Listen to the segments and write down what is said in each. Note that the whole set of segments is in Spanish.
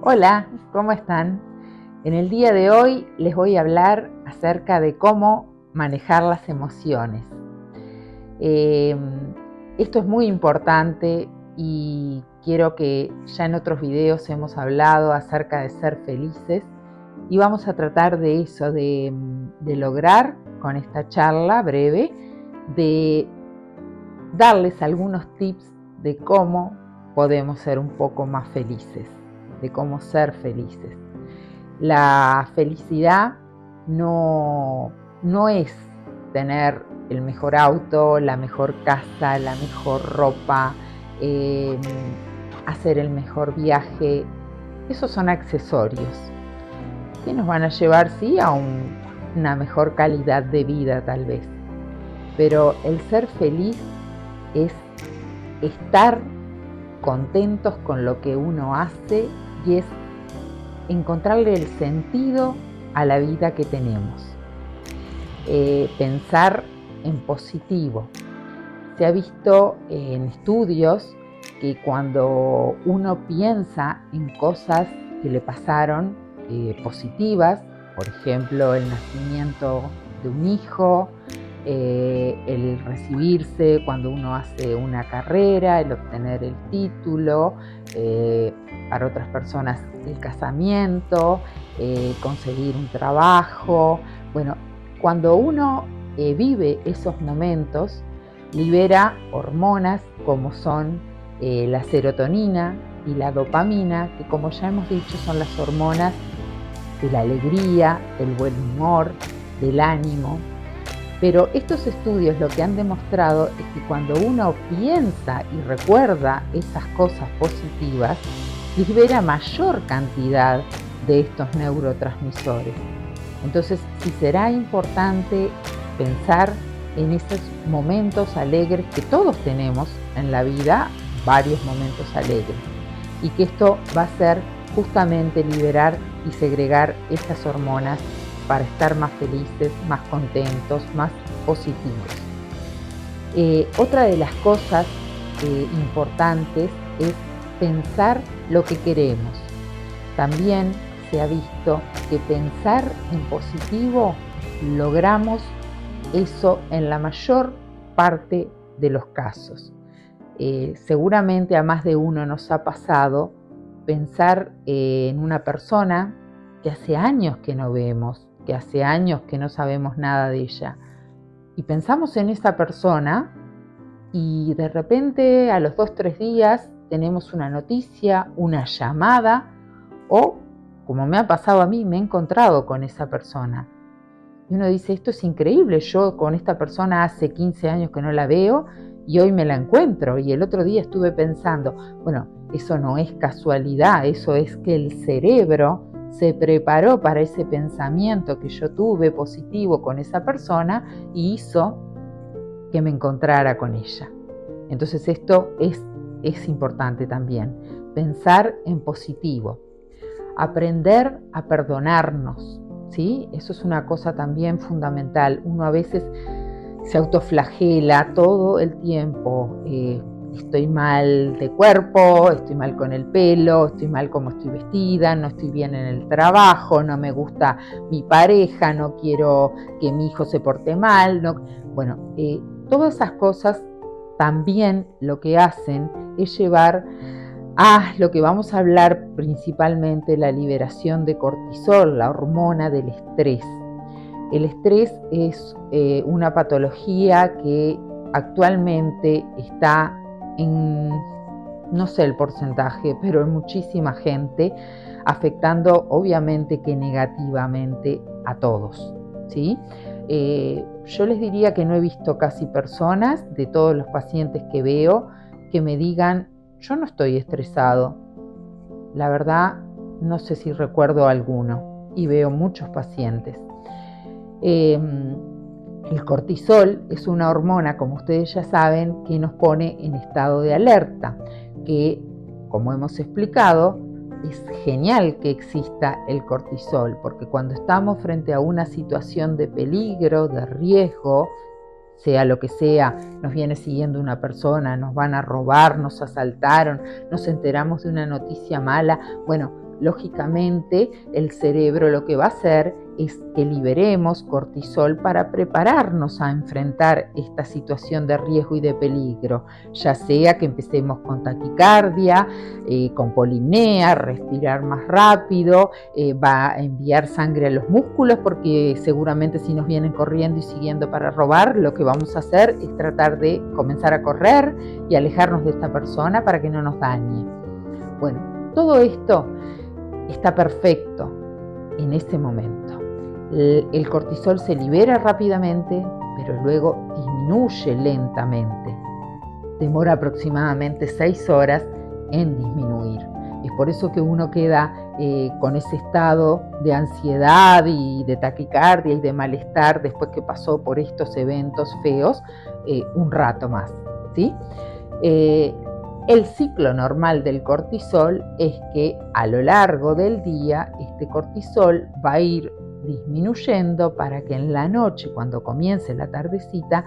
Hola, ¿cómo están? En el día de hoy les voy a hablar acerca de cómo manejar las emociones. Eh, Esto es muy importante y quiero que ya en otros videos hemos hablado acerca de ser felices y vamos a tratar de eso, de lograr con esta charla breve, de darles algunos tips de cómo podemos ser un poco más felices, de cómo ser felices. La felicidad no es tener el mejor auto, la mejor casa, la mejor ropa, eh, hacer el mejor viaje. Esos son accesorios que nos van a llevar, sí, a una mejor calidad de vida tal vez. Pero el ser feliz es estar contentos con lo que uno hace y es encontrarle el sentido a la vida que tenemos. Pensar en positivo. Se ha visto en estudios que cuando uno piensa en cosas que le pasaron positivas, por ejemplo, el nacimiento de un hijo, el recibirse cuando uno hace una carrera, el obtener el título, para otras personas el casamiento, conseguir un trabajo. Bueno, cuando uno vive esos momentos, libera hormonas como son la serotonina y la dopamina, que como ya hemos dicho son las hormonas de la alegría, del buen humor, del ánimo. Pero estos estudios lo que han demostrado es que cuando uno piensa y recuerda esas cosas positivas, libera mayor cantidad de estos neurotransmisores. Entonces, sí será importante pensar en esos momentos alegres que todos tenemos en la vida, varios momentos alegres, y que esto va a ser justamente liberar y segregar estas hormonas para estar más felices, más contentos, más positivos. Otra de las cosas importantes es pensar lo que queremos. También se ha visto que pensar en positivo logramos eso en la mayor parte de los casos. Seguramente a más de uno nos ha pasado pensar en una persona que hace años que no vemos, que hace años que no sabemos nada de ella. Y pensamos en esa persona y de repente a los 2-3 días tenemos una noticia, una llamada o, como me ha pasado a mí, me he encontrado con esa persona. Y uno dice, esto es increíble, yo con esta persona hace 15 años que no la veo y hoy me la encuentro. Y el otro día estuve pensando, bueno, eso no es casualidad, eso es que el cerebro se preparó para ese pensamiento que yo tuve positivo con esa persona y hizo que me encontrara con ella. Entonces esto es importante también, pensar en positivo, aprender a perdonarnos, ¿sí? Eso es una cosa también fundamental. Uno a veces se autoflagela todo el tiempo. Estoy mal de cuerpo, estoy mal con el pelo, estoy mal como estoy vestida, no estoy bien en el trabajo, no me gusta mi pareja, no quiero que mi hijo se porte mal. Bueno, todas esas cosas también lo que hacen es llevar a lo que vamos a hablar principalmente, la liberación de cortisol, la hormona del estrés. El estrés es una patología que actualmente está en, no sé el porcentaje, pero en muchísima gente, afectando obviamente que negativamente a todos, ¿sí? Yo les diría que no he visto casi personas de todos los pacientes que veo que me digan, yo no estoy estresado. La verdad, no sé si recuerdo alguno y veo muchos pacientes. El cortisol es una hormona, como ustedes ya saben, que nos pone en estado de alerta, que, como hemos explicado, es genial que exista el cortisol, porque cuando estamos frente a una situación de peligro, de riesgo, sea lo que sea, nos viene siguiendo una persona, nos van a robar, nos asaltaron, nos enteramos de una noticia mala, bueno, lógicamente el cerebro lo que va a hacer es que liberemos cortisol para prepararnos a enfrentar esta situación de riesgo y de peligro, ya sea que empecemos con taquicardia, con polimnea, respirar más rápido, va a enviar sangre a los músculos, porque seguramente si nos vienen corriendo y siguiendo para robar, lo que vamos a hacer es tratar de comenzar a correr y alejarnos de esta persona para que no nos dañe. Bueno, todo esto está perfecto en ese momento. El cortisol se libera rápidamente, pero luego disminuye lentamente. Demora aproximadamente 6 horas en disminuir. Es por eso que uno queda con ese estado de ansiedad y de taquicardia y de malestar después que pasó por estos eventos feos un rato más, ¿sí? El ciclo normal del cortisol es que a lo largo del día este cortisol va a ir disminuyendo para que en la noche, cuando comience la tardecita,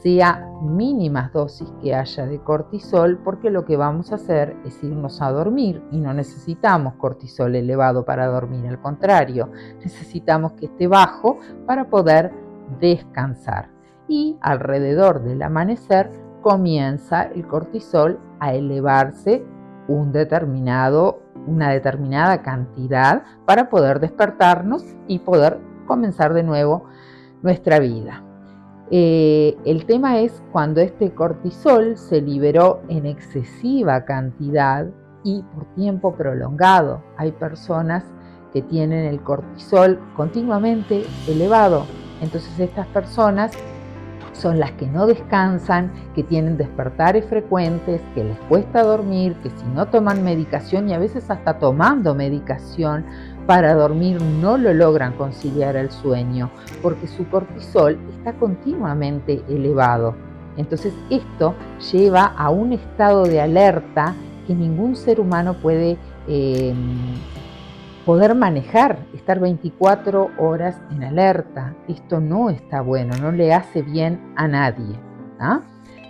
sea mínimas dosis que haya de cortisol, porque lo que vamos a hacer es irnos a dormir y no necesitamos cortisol elevado para dormir, al contrario, necesitamos que esté bajo para poder descansar. Y alrededor del amanecer comienza el cortisol a elevarse una determinada cantidad para poder despertarnos y poder comenzar de nuevo nuestra vida. El tema es cuando este cortisol se liberó en excesiva cantidad y por tiempo prolongado. Hay personas que tienen el cortisol continuamente elevado, entonces estas personas son las que no descansan, que tienen despertares frecuentes, que les cuesta dormir, que si no toman medicación y a veces hasta tomando medicación para dormir no lo logran conciliar al sueño, porque su cortisol está continuamente elevado. Entonces esto lleva a un estado de alerta que ningún ser humano puede poder manejar, estar 24 horas en alerta. Esto no está bueno, no le hace bien a nadie, ¿ah?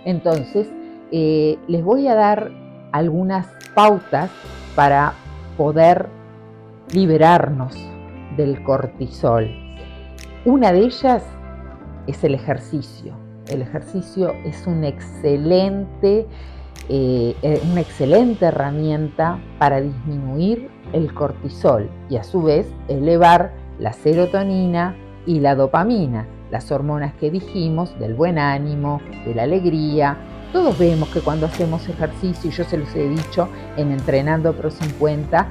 Entonces, les voy a dar algunas pautas para poder liberarnos del cortisol. Una de ellas es el ejercicio. El ejercicio es una excelente herramienta para disminuir el cortisol y a su vez elevar la serotonina y la dopamina, las hormonas que dijimos del buen ánimo, de la alegría. Todos vemos que cuando hacemos ejercicio, y yo se los he dicho en Entrenando Pro 50,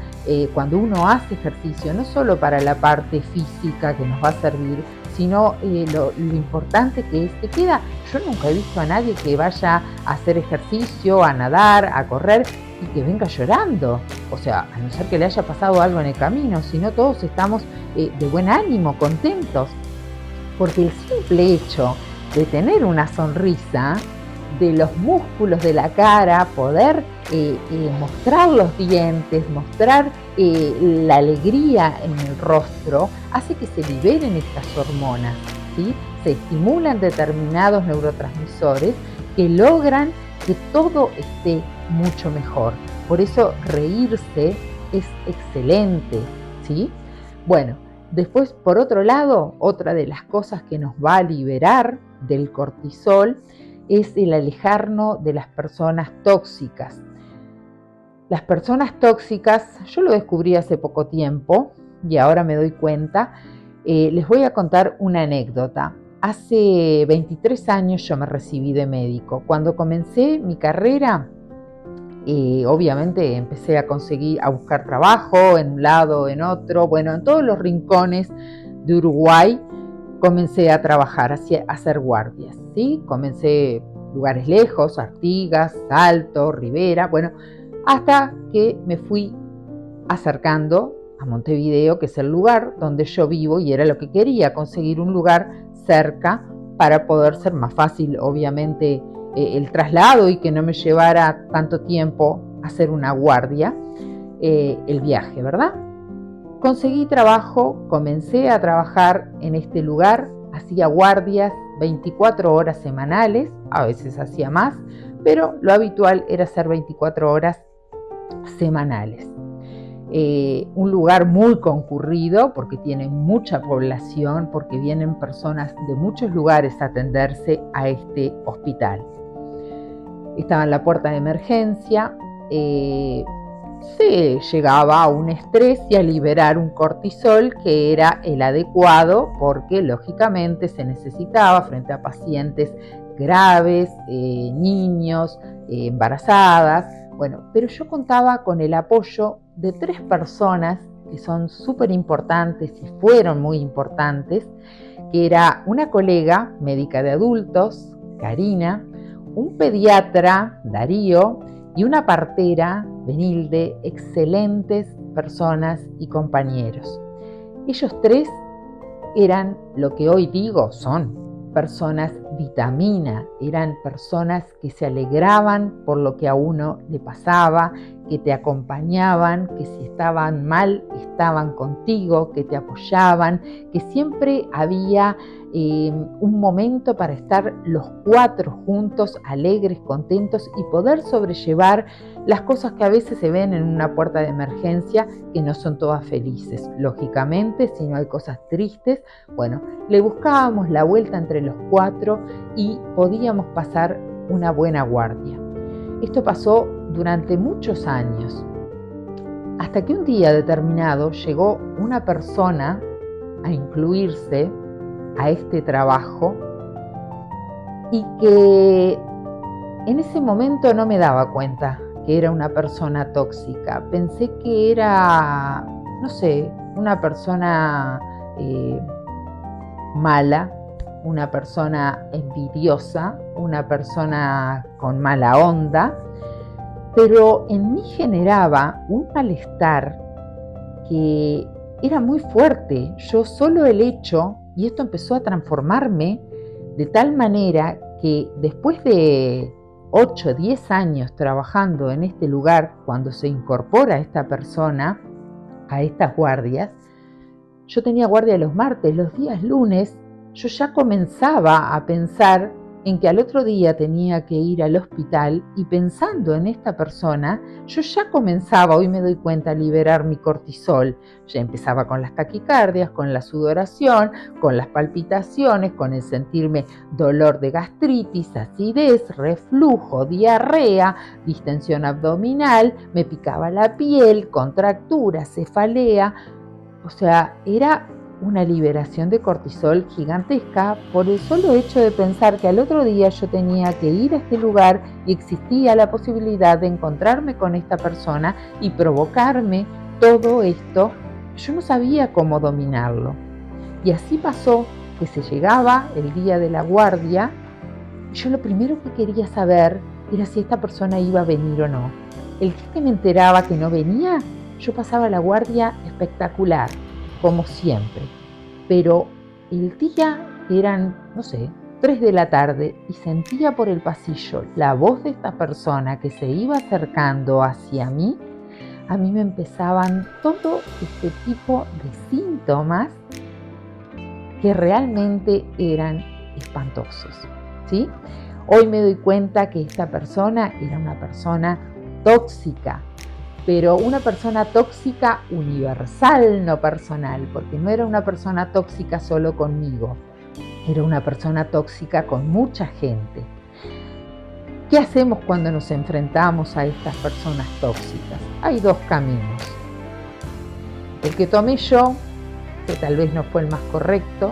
cuando uno hace ejercicio, no solo para la parte física que nos va a servir, sino lo importante que es que queda. Yo nunca he visto a nadie que vaya a hacer ejercicio, a nadar, a correr y que venga llorando. O sea, a no ser que le haya pasado algo en el camino, sino todos estamos de buen ánimo, contentos. Porque el simple hecho de tener una sonrisa, de los músculos de la cara, poder mostrar los dientes, mostrar la alegría en el rostro, hace que se liberen estas hormonas, ¿sí? Se estimulan determinados neurotransmisores que logran que todo esté mucho mejor. Por eso reírse es excelente, ¿sí? Bueno, después, por otro lado, otra de las cosas que nos va a liberar del cortisol es el alejarnos de las personas tóxicas. Las personas tóxicas, yo lo descubrí hace poco tiempo y ahora me doy cuenta. Les voy a contar una anécdota. Hace 23 años yo me recibí de médico. Cuando comencé mi carrera, obviamente empecé a buscar trabajo en un lado, en otro, bueno, en todos los rincones de Uruguay. Comencé a trabajar, a hacer guardias, ¿sí? Comencé lugares lejos, Artigas, Salto, Rivera, bueno, hasta que me fui acercando a Montevideo, que es el lugar donde yo vivo y era lo que quería, conseguir un lugar cerca para poder ser más fácil, obviamente, el traslado y que no me llevara tanto tiempo hacer una guardia, el viaje, ¿verdad? Conseguí trabajo, comencé a trabajar en este lugar, hacía guardias 24 horas semanales, a veces hacía más, pero lo habitual era hacer 24 horas semanales. un lugar muy concurrido porque tiene mucha población, porque vienen personas de muchos lugares a atenderse a este hospital. Estaba en la puerta de emergencia, se llegaba a un estrés y a liberar un cortisol que era el adecuado porque lógicamente se necesitaba frente a pacientes graves, niños, embarazadas. Bueno, pero yo contaba con el apoyo de 3 personas que son súper importantes y fueron muy importantes, que era una colega médica de adultos, Karina, un pediatra, Darío, y una partera, Benilde, excelentes personas y compañeros. Ellos 3 eran lo que hoy digo, son personas vitamina, eran personas que se alegraban por lo que a uno le pasaba, que te acompañaban, que si estaban mal estaban contigo, que te apoyaban, que siempre había un momento para estar los 4 juntos, alegres, contentos y poder sobrellevar las cosas que a veces se ven en una puerta de emergencia, que no son todas felices, lógicamente, si no hay cosas tristes. Bueno, le buscábamos la vuelta entre los 4 y podíamos pasar una buena guardia. Esto pasó durante muchos años, hasta que un día determinado llegó una persona a incluirse a este trabajo y que en ese momento no me daba cuenta que era una persona tóxica. Pensé que era, no sé, una persona mala, una persona envidiosa, una persona con mala onda, pero en mí generaba un malestar que era muy fuerte. Yo solo el hecho, y esto empezó a transformarme de tal manera que después de 8, 10 años trabajando en este lugar, cuando se incorpora esta persona a estas guardias, yo tenía guardia los martes, los días lunes, yo ya comenzaba a pensar en que al otro día tenía que ir al hospital y pensando en esta persona, yo ya comenzaba, hoy me doy cuenta, a liberar mi cortisol. Ya empezaba con las taquicardias, con la sudoración, con las palpitaciones, con el sentirme dolor de gastritis, acidez, reflujo, diarrea, distensión abdominal, me picaba la piel, contractura, cefalea. O sea, era una liberación de cortisol gigantesca por el solo hecho de pensar que al otro día yo tenía que ir a este lugar y existía la posibilidad de encontrarme con esta persona y provocarme todo esto. Yo no sabía cómo dominarlo. Y así pasó que se llegaba el día de la guardia y yo lo primero que quería saber era si esta persona iba a venir o no. El día que me enteraba que no venía, yo pasaba la guardia espectacular, como siempre. Pero el día eran, no sé, 3 de la tarde y sentía por el pasillo la voz de esta persona que se iba acercando hacia mí, a mí me empezaban todo este tipo de síntomas que realmente eran espantosos, ¿sí? Hoy me doy cuenta que esta persona era una persona tóxica, pero una persona tóxica universal, no personal, porque no era una persona tóxica solo conmigo, era una persona tóxica con mucha gente. ¿Qué hacemos cuando nos enfrentamos a estas personas tóxicas? Hay 2 caminos. El que tomé yo, que tal vez no fue el más correcto,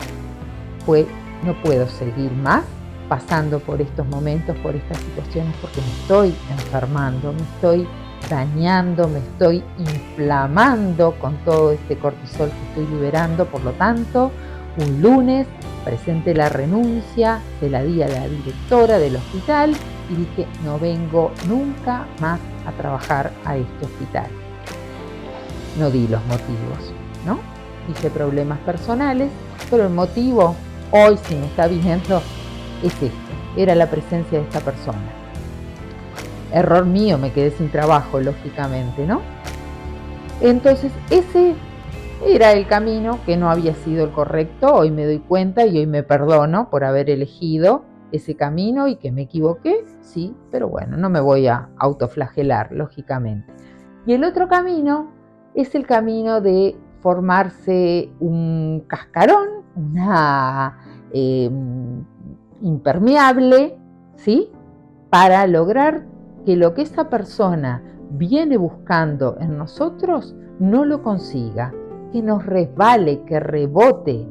fue: no puedo seguir más pasando por estos momentos, por estas situaciones, porque me estoy enfermando, me estoy dañando, me estoy inflamando con todo este cortisol que estoy liberando. Por lo tanto, un lunes presenté la renuncia, se la di a la directora del hospital y dije: no vengo nunca más a trabajar a este hospital. No di los motivos, ¿no? Dije problemas personales, pero el motivo, hoy si me está viendo, es este: era la presencia de esta persona. Error mío, me quedé sin trabajo, lógicamente, ¿no? Entonces, ese era el camino que no había sido el correcto. Hoy me doy cuenta y hoy me perdono por haber elegido ese camino y que me equivoqué, sí, pero bueno, no me voy a autoflagelar, lógicamente. Y el otro camino es el camino de formarse un cascarón, una impermeable, ¿sí? Para lograr que lo que esa persona viene buscando en nosotros no lo consiga, que nos resbale, que rebote.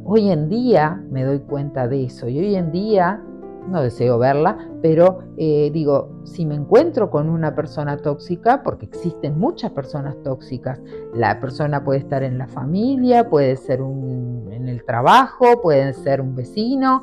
Hoy en día me doy cuenta de eso y hoy en día no deseo verla, pero digo, si me encuentro con una persona tóxica, porque existen muchas personas tóxicas, la persona puede estar en la familia, puede ser en el trabajo, puede ser un vecino,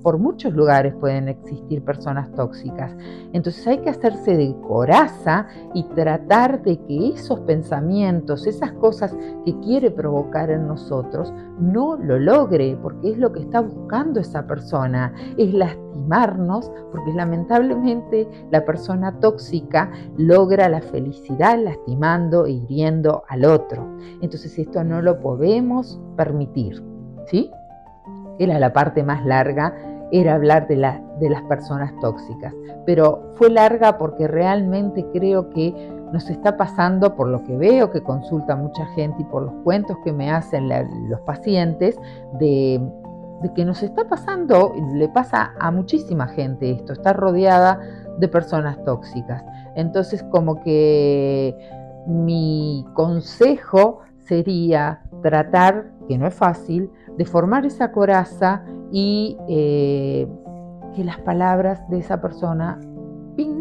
por muchos lugares pueden existir personas tóxicas. Entonces hay que hacerse de coraza y tratar de que esos pensamientos, esas cosas que quiere provocar en nosotros, no lo logre, porque es lo que está buscando esa persona, es lastimarnos, porque lamentablemente la persona tóxica logra la felicidad lastimando e hiriendo al otro. Entonces esto no lo podemos permitir, ¿sí? Era la parte más larga, era hablar de las personas tóxicas, pero fue larga porque realmente creo que nos está pasando, por lo que veo que consulta mucha gente y por los cuentos que me hacen los pacientes, de que nos está pasando, le pasa a muchísima gente esto, está rodeada de personas tóxicas. Entonces, como que mi consejo sería tratar, que no es fácil, de formar esa coraza y que las palabras de esa persona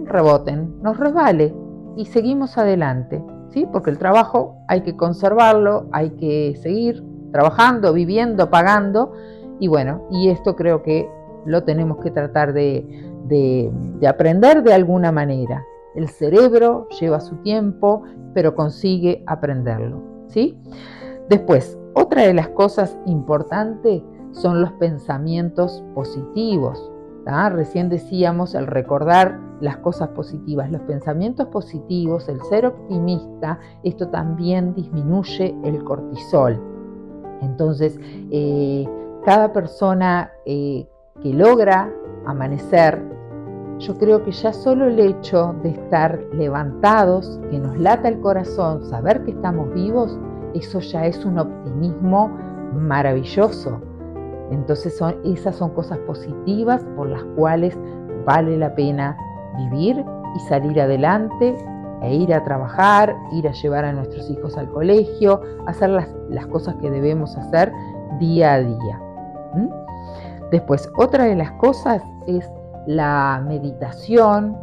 reboten, nos resbale y seguimos adelante, ¿sí? Porque el trabajo hay que conservarlo, hay que seguir trabajando, viviendo, pagando, y bueno, y esto creo que lo tenemos que tratar de aprender de alguna manera. El cerebro lleva su tiempo, pero consigue aprenderlo, ¿sí? Después, otra de las cosas importantes son los pensamientos positivos. Recién decíamos el recordar las cosas positivas, los pensamientos positivos, el ser optimista, esto también disminuye el cortisol. Entonces, cada persona que logra amanecer, yo creo que ya solo el hecho de estar levantados, que nos lata el corazón, saber que estamos vivos, eso ya es un optimismo maravilloso. Entonces esas son cosas positivas por las cuales vale la pena vivir y salir adelante e ir a trabajar, ir a llevar a nuestros hijos al colegio, hacer las cosas que debemos hacer día a día. Después, otra de las cosas es la meditación,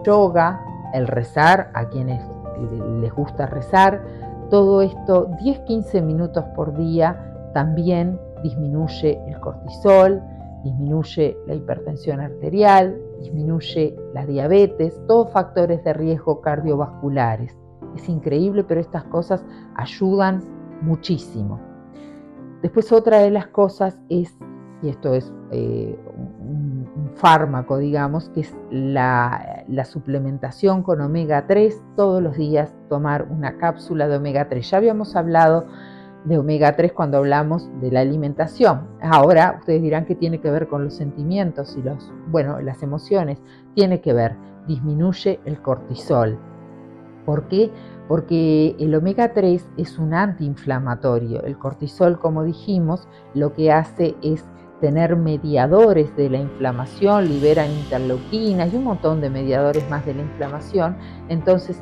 yoga, el rezar, a quienes les gusta rezar. Todo esto, 10-15 minutos por día, también disminuye el cortisol, disminuye la hipertensión arterial, disminuye la diabetes, todos factores de riesgo cardiovasculares. Es increíble, pero estas cosas ayudan muchísimo. Después, otra de las cosas es, y esto es un fármaco, digamos, que es la suplementación con omega 3, todos los días tomar una cápsula de omega 3. Ya habíamos hablado de omega 3 cuando hablamos de la alimentación. Ahora ustedes dirán que tiene que ver con los sentimientos y las emociones. Tiene que ver, disminuye el cortisol. ¿Por qué? Porque el omega 3 es un antiinflamatorio. El cortisol, como dijimos, lo que hace es tener mediadores de la inflamación, liberan interleuquinas y un montón de mediadores más de la inflamación. Entonces,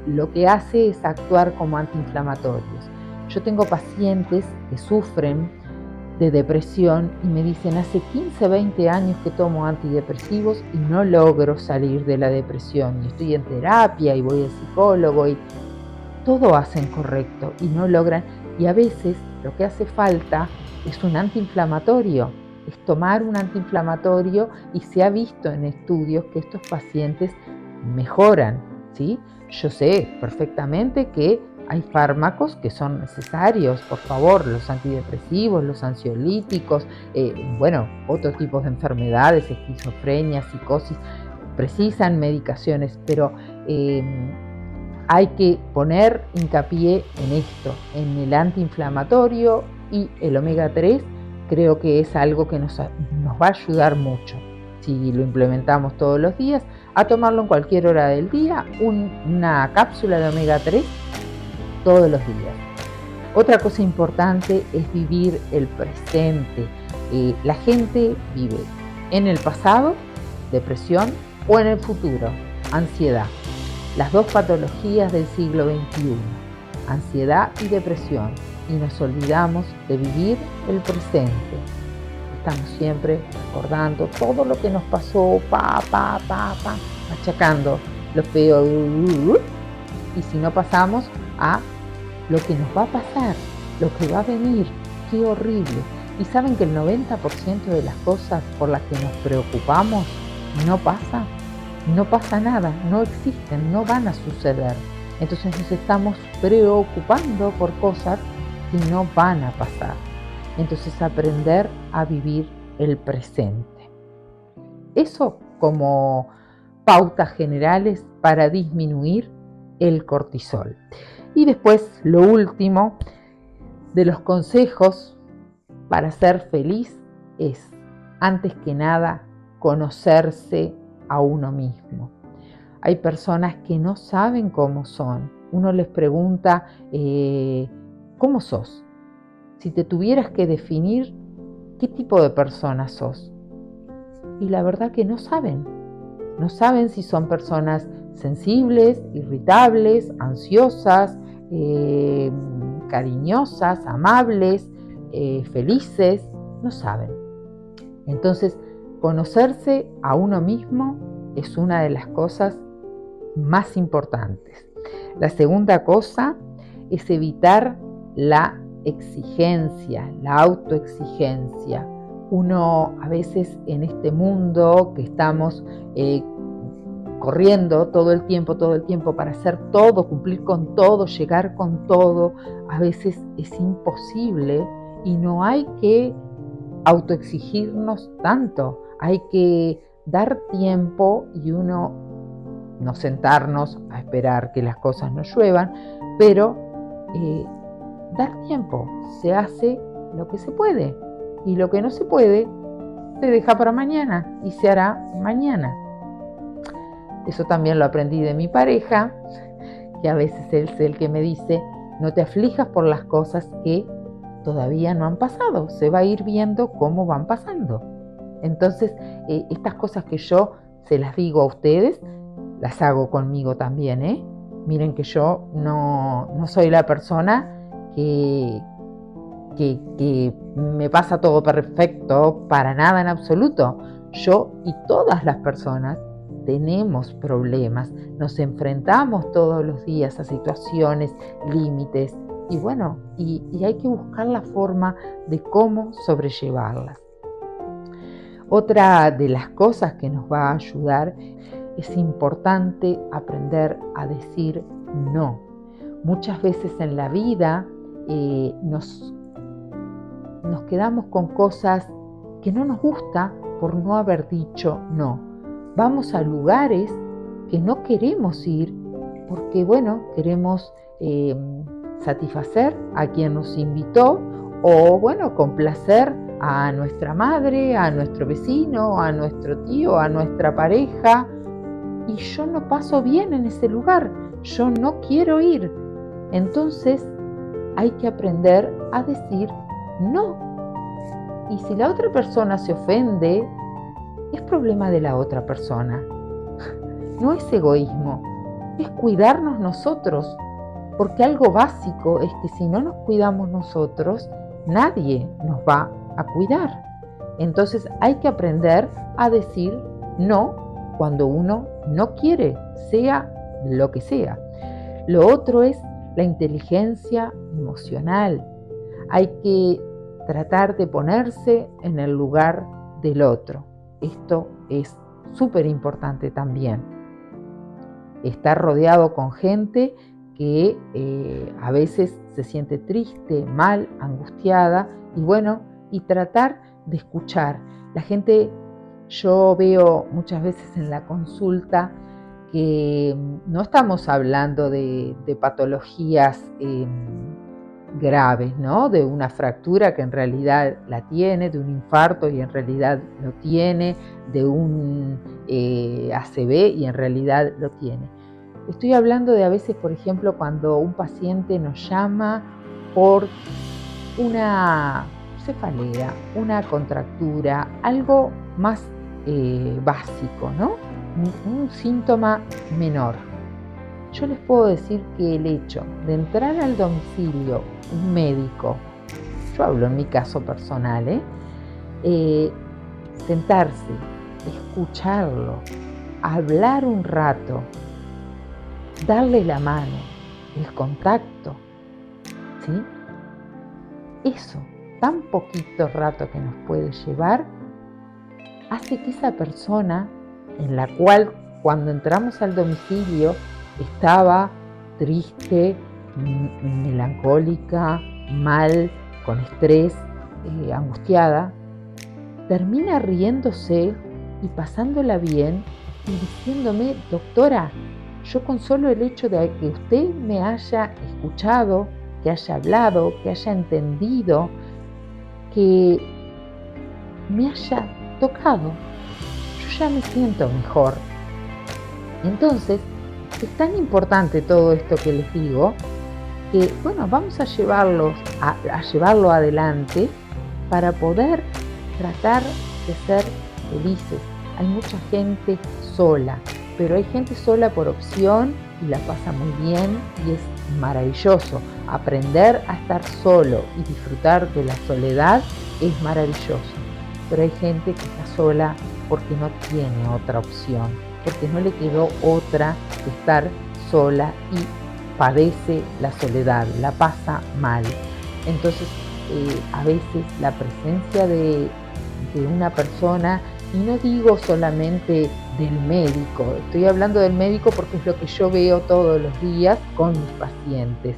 lo que hace es actuar como antiinflamatorios. Yo tengo pacientes que sufren de depresión y me dicen, hace 15, 20 años que tomo antidepresivos y no logro salir de la depresión. Y estoy en terapia y voy al psicólogo y todo hacen correcto y no logran. Y a veces lo que hace falta es un antiinflamatorio, es tomar un antiinflamatorio, y se ha visto en estudios que estos pacientes mejoran, ¿sí? Yo sé perfectamente que hay fármacos que son necesarios, por favor, los antidepresivos, los ansiolíticos, otros tipos de enfermedades, esquizofrenia, psicosis, precisan medicaciones, pero hay que poner hincapié en esto, en el antiinflamatorio, y el omega 3 creo que es algo que nos va a ayudar mucho. Si lo implementamos todos los días, a tomarlo en cualquier hora del día, una cápsula de omega 3 todos los días. Otra cosa importante es vivir el presente. La gente vive en el pasado, depresión, o en el futuro, ansiedad. Las dos patologías del siglo XXI, ansiedad y depresión. Y nos olvidamos de vivir el presente. Estamos siempre recordando todo lo que nos pasó, machacando lo feo. Y si no pasamos a lo que nos va a pasar, lo que va a venir, qué horrible. Y saben que el 90% de las cosas por las que nos preocupamos no pasa nada, no existen, no van a suceder. Entonces nos estamos preocupando por cosas que no van a pasar. Entonces aprender a vivir el presente. Eso como pautas generales para disminuir el cortisol. Y después, lo último de los consejos para ser feliz es, antes que nada, conocerse a uno mismo. Hay personas que no saben cómo son. Uno les pregunta, ¿cómo sos? Si te tuvieras que definir, ¿qué tipo de persona sos? Y la verdad que no saben. No saben si son personas sensibles, irritables, ansiosas, cariñosas, amables, felices. No saben. Entonces, conocerse a uno mismo es una de las cosas más importantes. La segunda cosa es evitar la exigencia, la autoexigencia. Uno a veces en este mundo que estamos corriendo todo el tiempo para hacer todo, cumplir con todo, llegar con todo, a veces es imposible y no hay que autoexigirnos tanto. Hay que dar tiempo y uno no sentarnos a esperar que las cosas no lluevan, pero dar tiempo. Se hace lo que se puede y lo que no se puede se deja para mañana y se hará mañana. Eso también lo aprendí de mi pareja, que a veces él es el que me dice, no te aflijas por las cosas que todavía no han pasado, se va a ir viendo cómo van pasando. Entonces, estas cosas que yo se las digo a ustedes, las hago conmigo también, Miren que yo no soy la persona que me pasa todo perfecto, para nada en absoluto. Yo y todas las personas tenemos problemas, nos enfrentamos todos los días a situaciones, límites, y bueno, y hay que buscar la forma de cómo sobrellevarlas. Otra de las cosas que nos va a ayudar es importante aprender a decir no. Muchas veces en la vida nos quedamos con cosas que no nos gusta por no haber dicho no. Vamos a lugares que no queremos ir porque, bueno, queremos satisfacer a quien nos invitó o, bueno, complacer a nuestra madre, a nuestro vecino, a nuestro tío, a nuestra pareja. Y yo no paso bien en ese lugar, yo no quiero ir. Entonces hay que aprender a decir no. Y si la otra persona se ofende, es problema de la otra persona. No es egoísmo, es cuidarnos nosotros. Porque algo básico es que si no nos cuidamos nosotros, nadie nos va a cuidar. Entonces hay que aprender a decir no cuando uno no quiere, sea lo que sea. Lo otro es la inteligencia emocional. Hay que tratar de ponerse en el lugar del otro. Esto es súper importante también. Estar rodeado con gente que a veces se siente triste, mal, angustiada, y bueno, y tratar de escuchar. La gente, yo veo muchas veces en la consulta que no estamos hablando de patologías graves, ¿no? De una fractura que en realidad la tiene, de un infarto y en realidad lo tiene, de un ACV y en realidad lo tiene. Estoy hablando de a veces, por ejemplo, cuando un paciente nos llama por una cefalea, una contractura, algo más básico, ¿no? Un síntoma menor. Yo les puedo decir que el hecho de entrar al domicilio un médico, yo hablo en mi caso personal, sentarse, escucharlo, hablar un rato, darle la mano, el contacto, ¿sí? Eso, tan poquito rato que nos puede llevar, hace que esa persona, en la cual cuando entramos al domicilio estaba triste, melancólica, mal, con estrés, angustiada, termina riéndose y pasándola bien y diciéndome: doctora, yo con solo el hecho de que usted me haya escuchado, que haya hablado, que haya entendido, que me haya tocado, yo ya me siento mejor. Entonces, es tan importante todo esto que les digo, que bueno, vamos a llevarlo adelante para poder tratar de ser felices. Hay mucha gente sola, pero hay gente sola por opción y la pasa muy bien y es maravilloso. Aprender a estar solo y disfrutar de la soledad es maravilloso. Pero hay gente que está sola porque no tiene otra opción, porque no le quedó otra que estar sola y padece la soledad, la pasa mal. Entonces, a veces la presencia de una persona, y no digo solamente del médico, estoy hablando del médico porque es lo que yo veo todos los días con mis pacientes,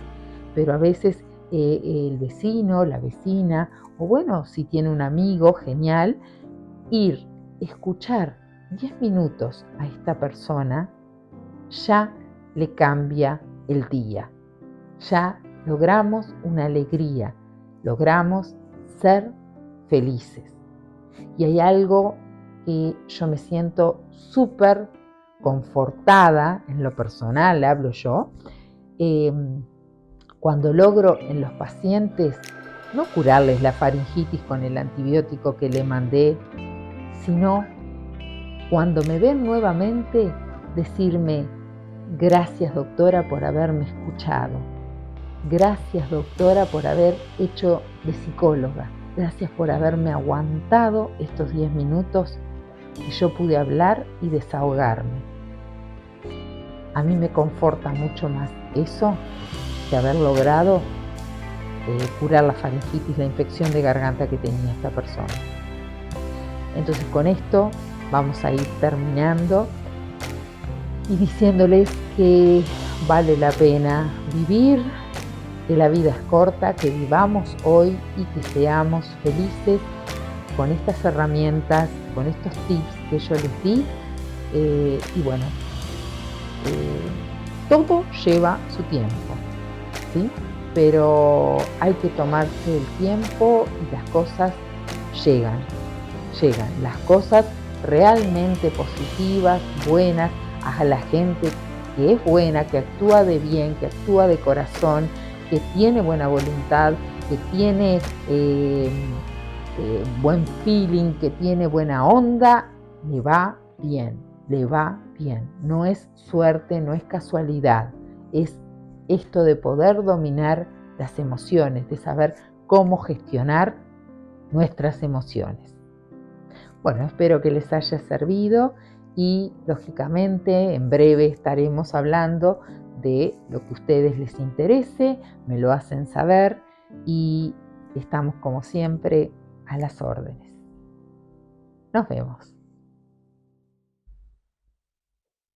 pero a veces el vecino, la vecina, o bueno, si tiene un amigo, genial, ir, escuchar 10 minutos a esta persona, ya le cambia el día. Ya logramos una alegría, logramos ser felices. Y hay algo que yo me siento súper confortada, en lo personal hablo yo, cuando logro en los pacientes no curarles la faringitis con el antibiótico que le mandé, sino cuando me ven nuevamente decirme: gracias doctora por haberme escuchado, gracias doctora por haber hecho de psicóloga, gracias por haberme aguantado estos 10 minutos que yo pude hablar y desahogarme. A mí me conforta mucho más eso que haber logrado curar la faringitis, la infección de garganta que tenía esta persona. Entonces con esto vamos a ir terminando y diciéndoles que vale la pena vivir, que la vida es corta, que vivamos hoy y que seamos felices con estas herramientas, con estos tips que yo les di. Y bueno, todo lleva su tiempo, ¿sí? Pero hay que tomarse el tiempo y las cosas llegan. Las cosas realmente positivas, buenas, a la gente que es buena, que actúa de bien, que actúa de corazón, que tiene buena voluntad, que tiene buen feeling, que tiene buena onda, le va bien. No es suerte, no es casualidad, es esto de poder dominar las emociones, de saber cómo gestionar nuestras emociones. Bueno, espero que les haya servido y lógicamente en breve estaremos hablando de lo que a ustedes les interese, me lo hacen saber y estamos como siempre a las órdenes. Nos vemos.